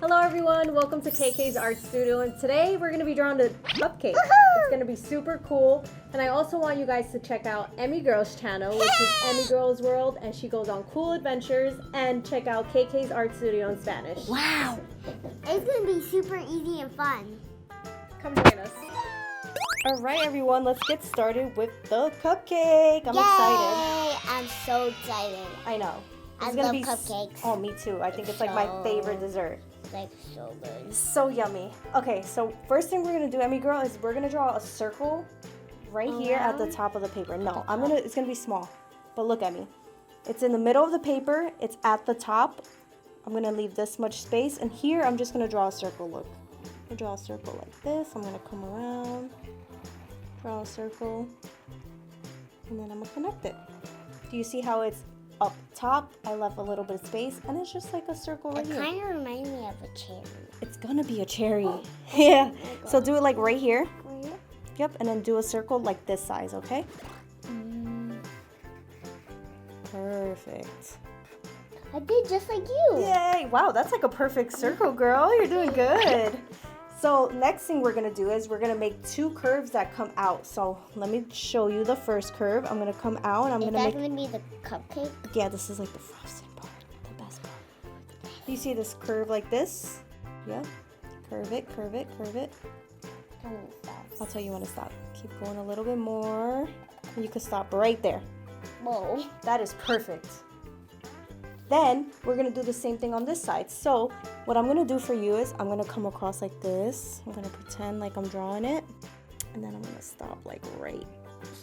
Hello everyone, welcome to KK's Art Studio, and today we're going to be drawing a cupcake. It's going to be super cool, and I also want you guys to check out Emy Girl's channel, which is Emy Girl's World, and she goes on cool adventures, and check out KK's Art Studio in Spanish. Wow! It's going to be super easy and fun. Come join us. Alright everyone, let's get started with the cupcake. I'm excited. I'm so excited. I know. I love cupcakes. Oh, me too. I think it's like my favorite dessert. Like so good. So yummy. Okay, so first thing we're gonna do, Emy Girl, is we're gonna draw a circle right here at the top of the paper. No, it's gonna be small. But look at me. It's in the middle of the paper, it's at the top. I'm gonna leave this much space, and here I'm just gonna draw a circle. Look. I'm gonna draw a circle like this. I'm gonna come around, draw a circle, and then I'm gonna connect it. Do you see how it's up top? I left a little bit of space, and it's just like a circle right here. It kind of reminds me of a cherry. It's gonna be a cherry. Yeah. So do it like right here. Yep, and then do a circle like this size, okay? Perfect. I did just like you. Yay! Wow, that's like a perfect circle, girl. You're doing good. So next thing we're gonna do is we're gonna make two curves that come out. So let me show you the first curve. I'm gonna come out and I'm gonna make. Is that gonna be the cupcake? Yeah, this is like the frosting part, the best part. Do you see this curve like this? Yep. Curve it, curve it, curve it. Tell me to stop. I'll tell you when to stop. Keep going a little bit more. You can stop right there. Whoa. That is perfect. Then we're gonna do the same thing on this side. So what I'm gonna do for you is I'm gonna come across like this. I'm gonna pretend like I'm drawing it. And then I'm gonna stop like right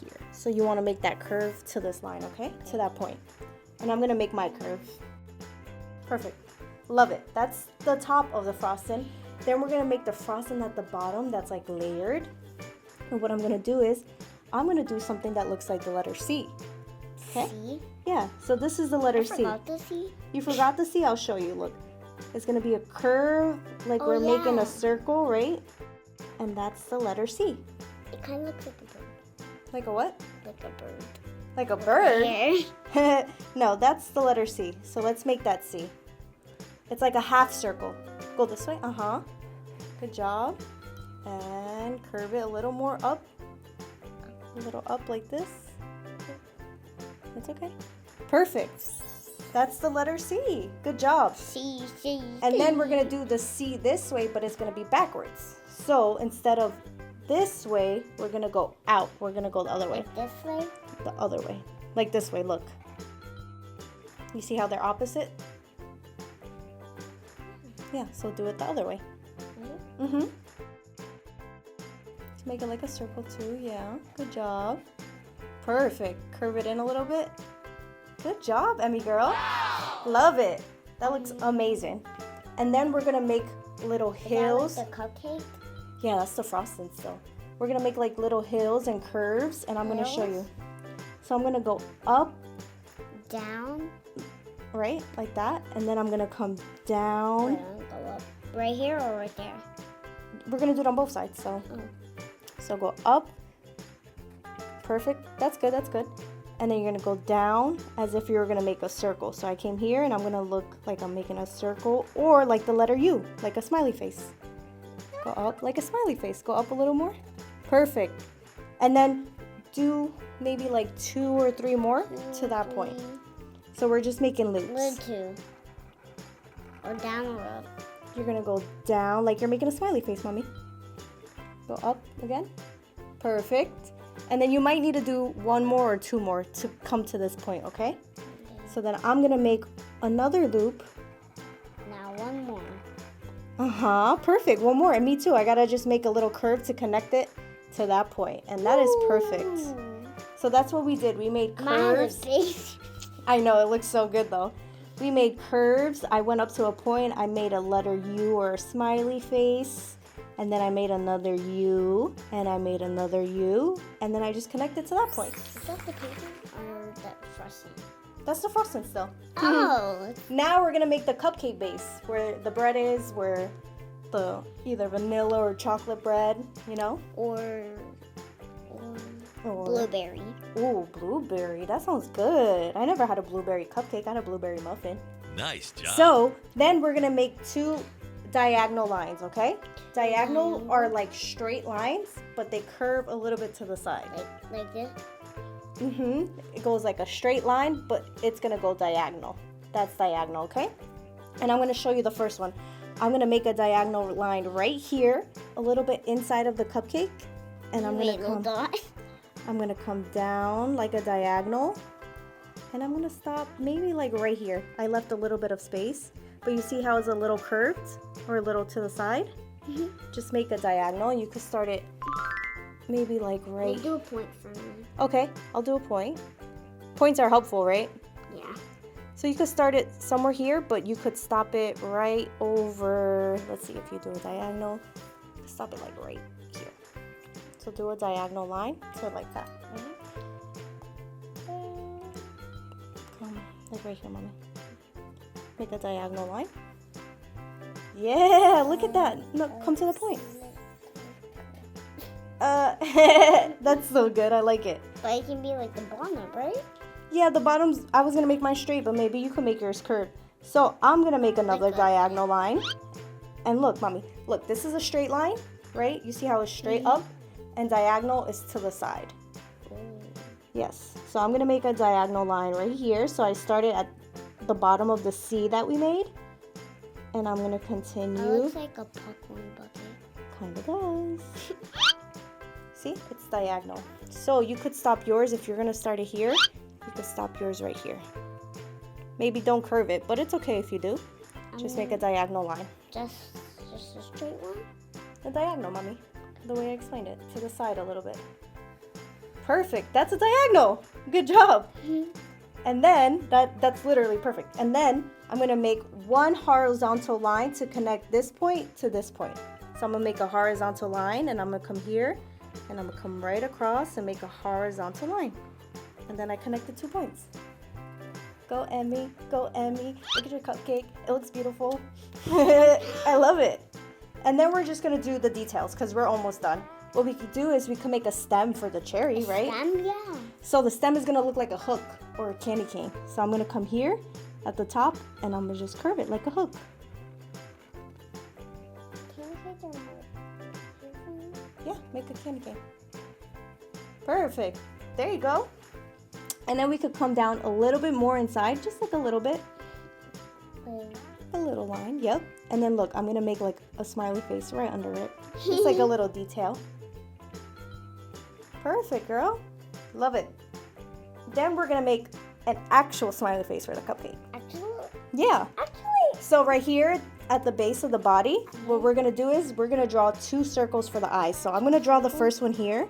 here. So you wanna make that curve to this line, okay? To that point. And I'm gonna make my curve. Perfect. Love it. That's the top of the frosting. Then we're gonna make the frosting at the bottom that's like layered. And what I'm gonna do is I'm gonna do something that looks like the letter C. Okay? C? Yeah, so this is the letter C. I forgot the C. You forgot the C? I'll show you. Look. It's going to be a curve, like we're making a circle, right? And that's the letter C. It kind of looks like a bird. Like a what? Like a bird. Like a bird? Here. No, that's the letter C. So let's make that C. It's like a half circle. Go this way. Uh-huh. Good job. And curve it a little more up. A little up like this. It's okay. Perfect. That's the letter C. Good job. C. And then we're going to do the C this way, but it's going to be backwards. So instead of this way, we're going to go out. We're going to go the other way. Like this way? The other way. Like this way, look. You see how they're opposite? Yeah, so do it the other way. Mm-hmm. Let's make it like a circle too, yeah. Good job. Perfect. Curve it in a little bit. Good job, Emy Girl. Wow. Love it. That looks amazing. And then we're gonna make little hills. Is that like the cupcake? Yeah, that's the frosting still. We're gonna make like little hills and curves, and I'm gonna show you. So I'm gonna go up, down, right, like that, and then I'm gonna come down. Go up. Right here or right there? We're gonna do it on both sides. So go up. Perfect. That's good. That's good. And then you're going to go down as if you were going to make a circle. So I came here and I'm going to look like I'm making a circle or like the letter U, like a smiley face. Go up like a smiley face. Go up a little more. Perfect. And then do maybe like 2 or 3 more to that point. So we're just making loops. Little 2. Or down or up. You're going to go down like you're making a smiley face, mommy. Go up again. Perfect. And then you might need to do 1 more or 2 more to come to this point, okay? So then I'm going to make another loop. Now 1 more. Uh-huh, perfect. 1 more. And me too. I got to just make a little curve to connect it to that point. And that is perfect. So that's what we did. We made curves. I know, it looks so good though. We made curves. I went up to a point. I made a letter U or a smiley face. And then I made another U, and I made another U, and then I just connected to that point. Is that the paper or that frosting? That's the frosting still. Oh. Now we're gonna make the cupcake base, where the bread is, where the either vanilla or chocolate bread, you know? Or blueberry. Ooh, blueberry. That sounds good. I never had a blueberry cupcake. I had a blueberry muffin. Nice job. So then we're gonna make 2 diagonal lines, okay? Diagonal are like straight lines, but they curve a little bit to the side. Like this? It goes like a straight line, but it's gonna go diagonal. That's diagonal, okay? And I'm gonna show you the first one. I'm gonna make a diagonal line right here, a little bit inside of the cupcake, and I'm gonna come down like a diagonal, and I'm gonna stop maybe like right here. I left a little bit of space, but you see how it's a little curved or a little to the side? Just make a diagonal. You could start it maybe like right. Do a point for me. Okay, I'll do a point. Points are helpful, right? Yeah. So you could start it somewhere here, but you could stop it right over, let's see if you do a diagonal. Stop it like right here. So do a diagonal line to like that. Come, like right here, mommy. Make a diagonal line. Yeah, look at that. No, come to the point. That's so good. I like it. But it can be like the bottom, right? Yeah, the bottoms, I was going to make mine straight, but maybe you can make yours curved. So I'm going to make another diagonal line. And look, mommy, look, this is a straight line, right? You see how it's straight up and diagonal is to the side. Yes. So I'm going to make a diagonal line right here. So I started at the bottom of the C that we made. And I'm going to continue. It looks like a popcorn bucket. Kind of does. See, it's diagonal. So you could stop yours if you're going to start it here. You could stop yours right here. Maybe don't curve it, but it's okay if you do. Just make a diagonal line. Just a straight line? A diagonal, mommy. The way I explained it. To the side a little bit. Perfect. That's a diagonal. Good job. And then, that's literally perfect. And then, I'm going to make one horizontal line to connect this point to this point. So I'm going to make a horizontal line, and I'm going to come here, and I'm going to come right across and make a horizontal line. And then I connected 2 points. Go, Emmy. Go, Emmy. Look at your cupcake. It looks beautiful. I love it. And then we're just going to do the details because we're almost done. What we could do is we could make a stem for the cherry, right? Stem, yeah. So the stem is going to look like a hook or a candy cane. So I'm going to come here at the top and I'm going to just curve it like a hook. Can I take a Yeah, make a candy cane. Perfect. There you go. And then we could come down a little bit more inside, just like a little bit. A little line, yep. And then look, I'm going to make like a smiley face right under it. Just like a little detail. Perfect, girl. Love it. Then we're going to make an actual smiley face for the cupcake. Actually? Yeah. Actually? So right here at the base of the body, what we're going to do is we're going to draw 2 circles for the eyes. So I'm going to draw the first one here.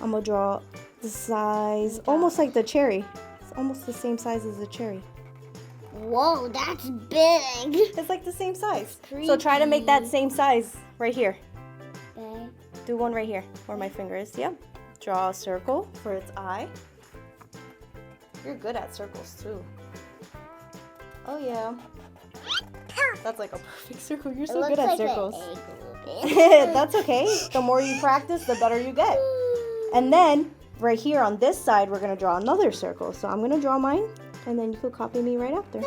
I'm going to draw the size, almost like the cherry. It's almost the same size as the cherry. Whoa, that's big. It's like the same size. So try to make that same size right here. Okay. Do one right here where my finger is. Yep. Draw a circle for its eye. You're good at circles too. Oh yeah. That's like a perfect circle. You're so good at circles. That's okay. The more you practice, the better you get. And then right here on this side, we're going to draw another circle. So I'm going to draw mine, and then you could copy me right after.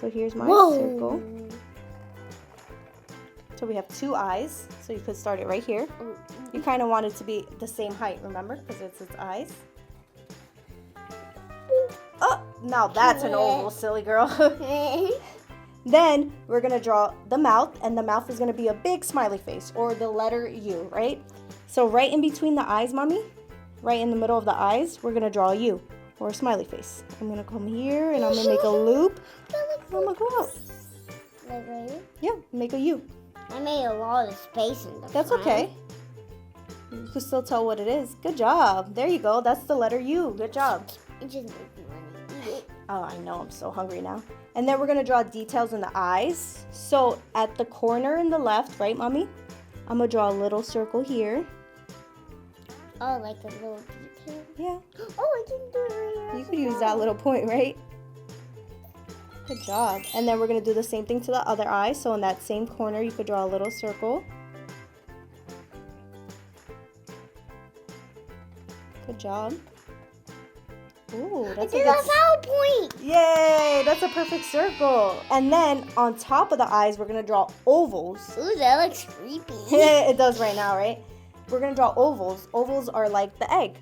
So here's my circle. So we have 2 eyes. So you could start it right here. You kind of want it to be the same height, remember? Because it's its eyes. Oh, now that's an oval, silly girl. Then we're going to draw the mouth, and the mouth is going to be a big smiley face, or the letter U, right? So right in between the eyes, mommy, right in the middle of the eyes, we're going to draw a U, or a smiley face. I'm going to come here, and I'm going to make a loop. I'm going to go out. Like right here? Yeah, make a U. I made a lot of space in the That's front. okay. You can still tell what it is. Good job. There you go. That's the letter U. Good job. It just makes me want to eat it. Oh, I know. I'm so hungry now. And then we're going to draw details in the eyes. So at the corner in the left, right, mommy? I'm going to draw a little circle here. Oh, like a little detail? Yeah. Oh, I can do it right here. You could use that little point, right? Good job. And then we're going to do the same thing to the other eye. So in that same corner, you could draw a little circle. Good job. Ooh, that's I a did a good... PowerPoint. Yay, that's a perfect circle. And then on top of the eyes, we're gonna draw ovals. Ooh, that looks creepy. It does right now, right? We're gonna draw ovals. Ovals are like the egg,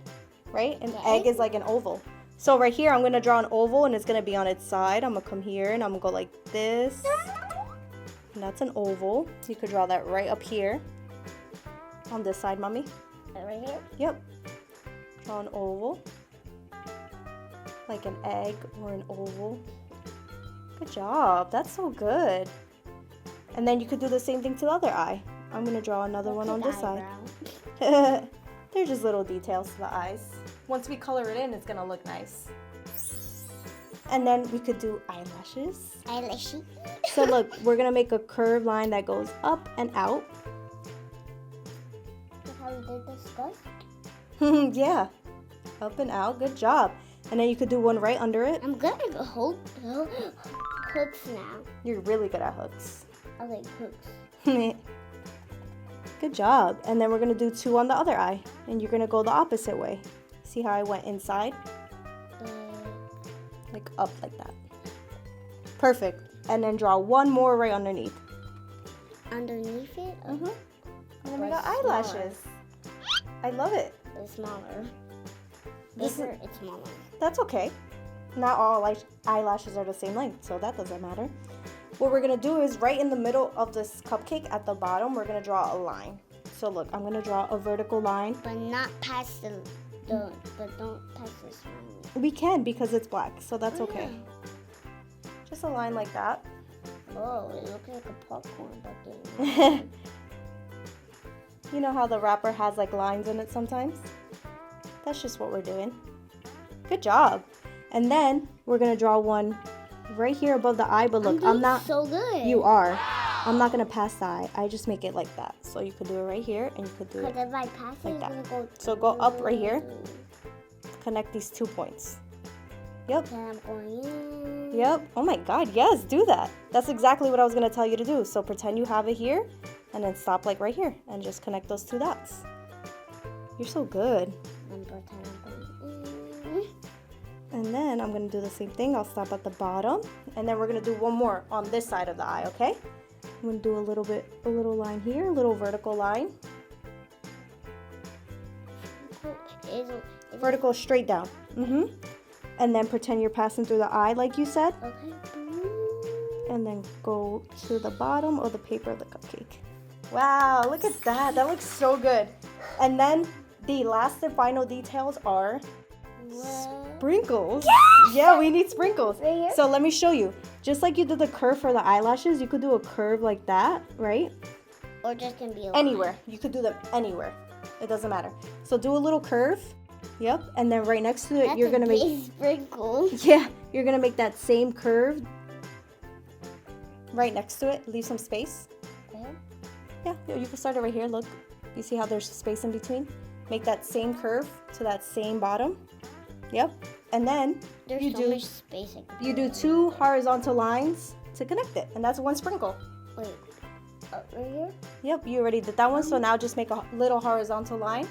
right? An egg is like an oval. So right here, I'm gonna draw an oval and it's gonna be on its side. I'm gonna come here and I'm gonna go like this. And that's an oval. You could draw that right up here. On this side, Mommy. Right here? Yep. Draw an oval. Like an egg or an oval. Good job. That's so good. And then you could do the same thing to the other eye. I'm going to draw another one on this side. They're just little details to the eyes. Once we color it in, it's going to look nice. And then we could do eyelashes. Eyelashes. So look, we're going to make a curved line that goes up and out. That's how we did this stuff? Yeah. Up and out. Good job. And then you could do one right under it. I'm good at hooks now. You're really good at hooks. I like hooks. Good job. And then we're going to do two on the other eye. And you're going to go the opposite way. See how I went inside? Like up like that. Perfect. And then draw one more right underneath. Underneath it? And then we got eyelashes. I love it. It's smaller. This Bigger, it's smaller. That's okay. Not all eyelashes are the same length, so that doesn't matter. What we're going to do is right in the middle of this cupcake at the bottom, we're going to draw a line. So look, I'm going to draw a vertical line. But not past but don't pass this line. We can because it's black, so that's okay. Just a line like that. Oh, it looks like a popcorn bucket. You know how the wrapper has like lines in it sometimes? That's just what we're doing. Good job. And then we're going to draw one right here above the eye, but look, I'm not so good. You are. I'm not going to pass the eye. I just make it like that. So you could do it right here and you could do it Because if I pass it, like it's that. going to go So go up right here. Connect these 2 points. Yep. Then I'm going in. Yep. Oh my God, yes, do that. That's exactly what I was going to tell you to do. So pretend you have it here and then stop like right here and just connect those 2 dots. You're so good. And pretend I'm going in. And then I'm going to do the same thing. I'll stop at the bottom. And then we're going to do one more on this side of the eye, okay? I'm going to do a little line here, a little vertical line. Vertical straight down. And then pretend you're passing through the eye like you said. Okay. And then go to the bottom of the paper of the cupcake. Wow, look at that. That looks so good. And then the last and final details are sprinkles. Yes! Yeah, we need sprinkles. Right here? So let me show you. Just like you did the curve for the eyelashes, you could do a curve like that, right? Or just gonna be a line. Anywhere. You could do them anywhere. It doesn't matter. So do a little curve. Yep. And then right next to it, That's you're gonna make sprinkle. Yeah, you're gonna make that same curve right next to it. Leave some space. Yeah, you can start it right here. Look, you see how there's space in between? Make that same curve to that same bottom. Yep. And then There's you so do much space. you do 2 horizontal lines to connect it, and that's 1 sprinkle. Wait, right here? Yep, you already did that one. So now just make a little horizontal line.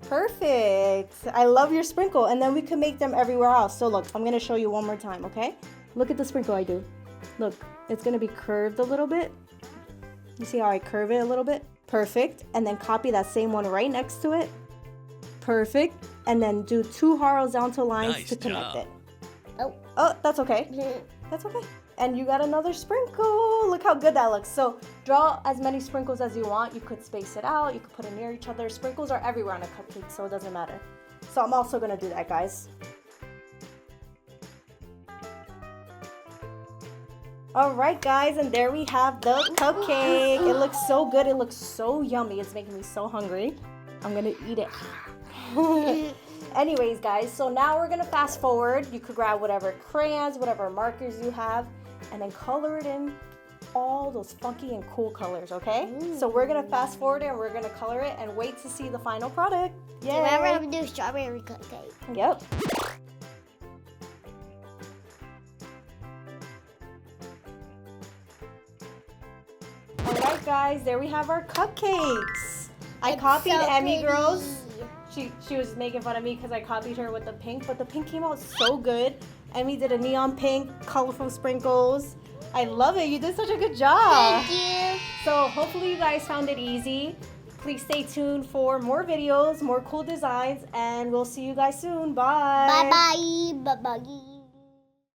Perfect. I love your sprinkle. And then we can make them everywhere else. So look, I'm gonna show you one more time, okay? Look at the sprinkle I do. Look, it's gonna be curved a little bit. You see how I curve it a little bit? Perfect. And then copy that same one right next to it. Perfect. And then do 2 horizontal lines to connect it. Oh, that's okay. That's okay. And you got another sprinkle. Look how good that looks. So draw as many sprinkles as you want. You could space it out. You could put it near each other. Sprinkles are everywhere on a cupcake, so it doesn't matter. So I'm also gonna do that, guys. All right, guys, and there we have the cupcake. It looks so good. It looks so yummy. It's making me so hungry. I'm gonna eat it. Anyways, guys, so now we're gonna fast forward. You could grab whatever crayons, whatever markers you have, and then color it in all those funky and cool colors, okay? So we're gonna fast forward it and we're gonna color it and wait to see the final product. Yay! Remember, I'm gonna do strawberry cupcake. Yep. All right, guys, there we have our cupcakes. I copied so Emy pretty. Girl's. She was making fun of me because I copied her with the pink, but the pink came out so good. Emy did a neon pink, colorful sprinkles. I love it. You did such a good job. Thank you. So hopefully you guys found it easy. Please stay tuned for more videos, more cool designs, and we'll see you guys soon. Bye. Bye bye. Bye bye.